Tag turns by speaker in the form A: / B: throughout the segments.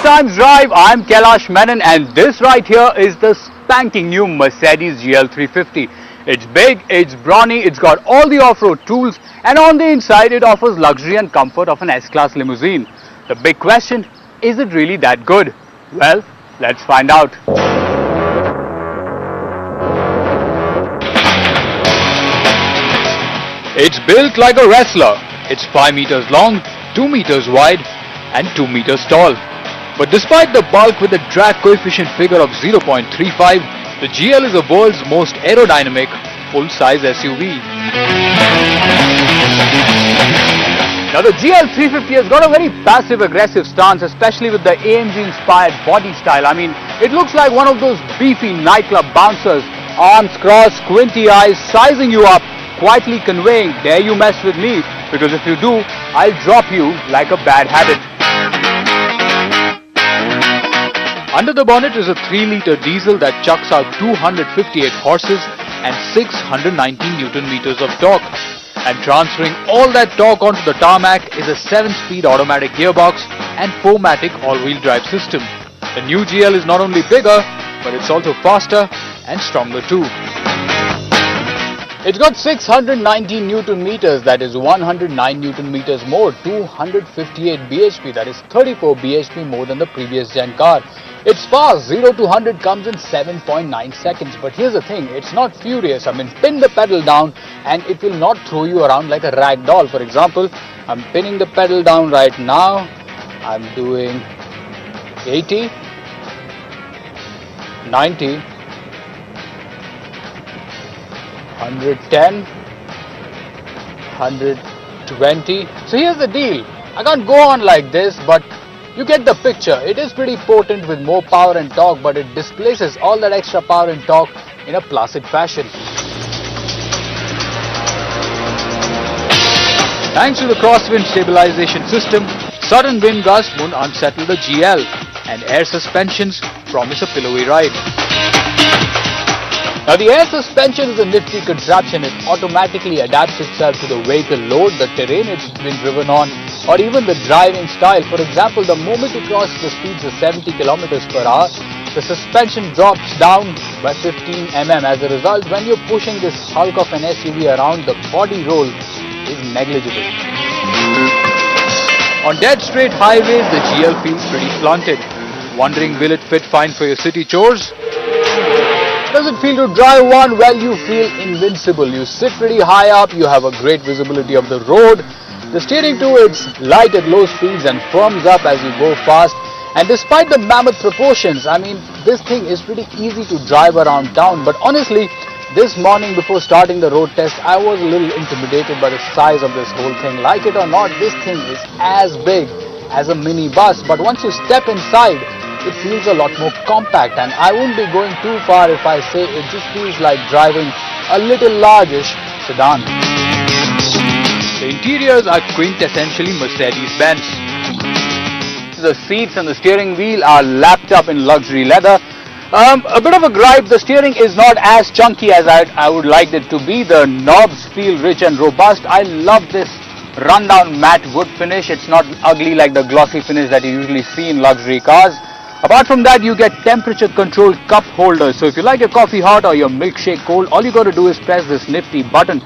A: Times Drive. I'm Kailash Menon, and this right here is the spanking new Mercedes GL350. It's big, it's brawny, it's got all the off-road tools, and on the inside it offers luxury and comfort of an S-Class limousine. The big question, is it really that good? Well, let's find out. It's built like a wrestler. It's 5 meters long, 2 meters wide, and 2 meters tall. But despite the bulk with a drag coefficient figure of 0.35, the GL is the world's most aerodynamic full-size SUV. Now the GL350 has got a very passive-aggressive stance, especially with the AMG-inspired body style. I mean, it looks like one of those beefy nightclub bouncers, arms crossed, squinty eyes, sizing you up, quietly conveying, dare you mess with me, because if you do, I'll drop you like a bad habit. Under the bonnet is a 3-liter diesel that chucks out 258 horses and 619 Newton meters of torque. And transferring all that torque onto the tarmac is a 7-speed automatic gearbox and 4-matic all-wheel drive system. The new GL is not only bigger, but it's also faster and stronger too. It's got 619 Newton meters, that is 109 Newton meters more, 258 bhp, that is 34 bhp more than the previous gen car. It's fast, 0 to 100 comes in 7.9 seconds. But here's the thing, it's not furious. I mean, pin the pedal down and it will not throw you around like a rag doll. For example, I'm pinning the pedal down right now. I'm doing 80, 90, 110, 120. So here's the deal. I can't go on like this, but you get the picture. It is pretty potent with more power and torque, but it displaces all that extra power and torque in a placid fashion. Thanks to the crosswind stabilization system, sudden wind gusts won't unsettle the GL, and air suspensions promise a pillowy ride. Now the air suspension is a nifty contraption. It automatically adapts itself to the vehicle load, the terrain it's been driven on, or even the driving style. For example, the moment you cross the speeds of 70 kilometers per hour, the suspension drops down by 15 mm. As a result, when you're pushing this hulk of an SUV around, the body roll is negligible. On dead straight highways, the GL feels pretty slanted. Wondering, will it fit fine for your city chores? Does it feel to drive one? Well, you feel invincible. You sit pretty high up, you have a great visibility of the road. The steering too, it's light at low speeds and firms up as you go fast. And despite the mammoth proportions, I mean, this thing is pretty easy to drive around town. But honestly, this morning before starting the road test, I was a little intimidated by the size of this whole thing. Like it or not, this thing is as big as a mini bus. But once you step inside, it feels a lot more compact, and I won't be going too far if I say it just feels like driving a little largish sedan. The interiors are quintessentially Mercedes-Benz. The seats and the steering wheel are lapped up in luxury leather. A bit of a gripe, the steering is not as chunky as I would like it to be. The knobs feel rich and robust. I love this rundown matte wood finish. It's not ugly like the glossy finish that you usually see in luxury cars. Apart from that, you get temperature controlled cup holders. So if you like your coffee hot or your milkshake cold, all you got to do is press this nifty button.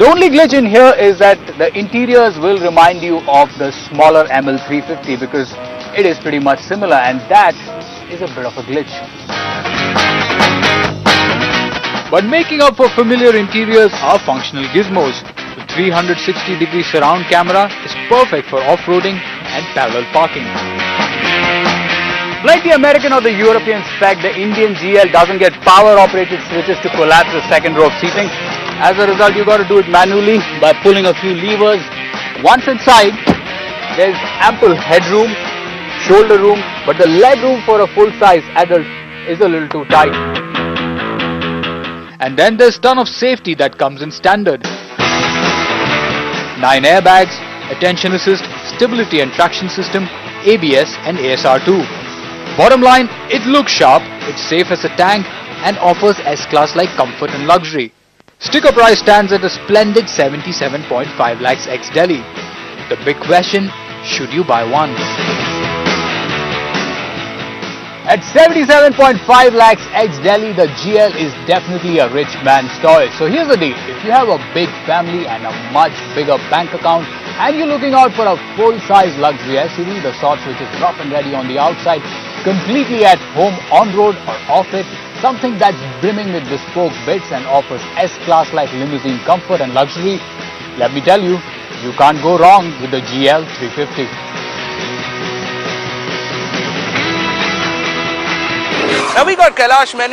A: The only glitch in here is that the interiors will remind you of the smaller ML350 because it is pretty much similar, and that is a bit of a glitch. But making up for familiar interiors are functional gizmos. The 360-degree surround camera is perfect for off-roading and parallel parking. Like the American or the European spec, the Indian GL doesn't get power-operated switches to collapse the second row of seating. As a result, you got to do it manually by pulling a few levers. Once inside, there's ample headroom, shoulder room, but the leg room for a full-size adult is a little too tight. And then there's a ton of safety that comes in standard. 9 airbags, attention assist, stability and traction system, ABS and ASR2. Bottom line, it looks sharp, it's safe as a tank and offers S-Class like comfort and luxury. Sticker price stands at a splendid 77.5 lakhs ex-Delhi. The big question, should you buy one? At 77.5 lakhs ex-Delhi, the GL is definitely a rich man's toy. So here's the deal. If you have a big family and a much bigger bank account and you're looking out for a full-size luxury SUV, the sorts which is rough and ready on the outside, completely at home on-road or off-it, something that's brimming with bespoke bits and offers S-Class like limousine comfort and luxury, let me tell you, you can't go wrong with the GL 350.
B: Now we got Kailash Menon.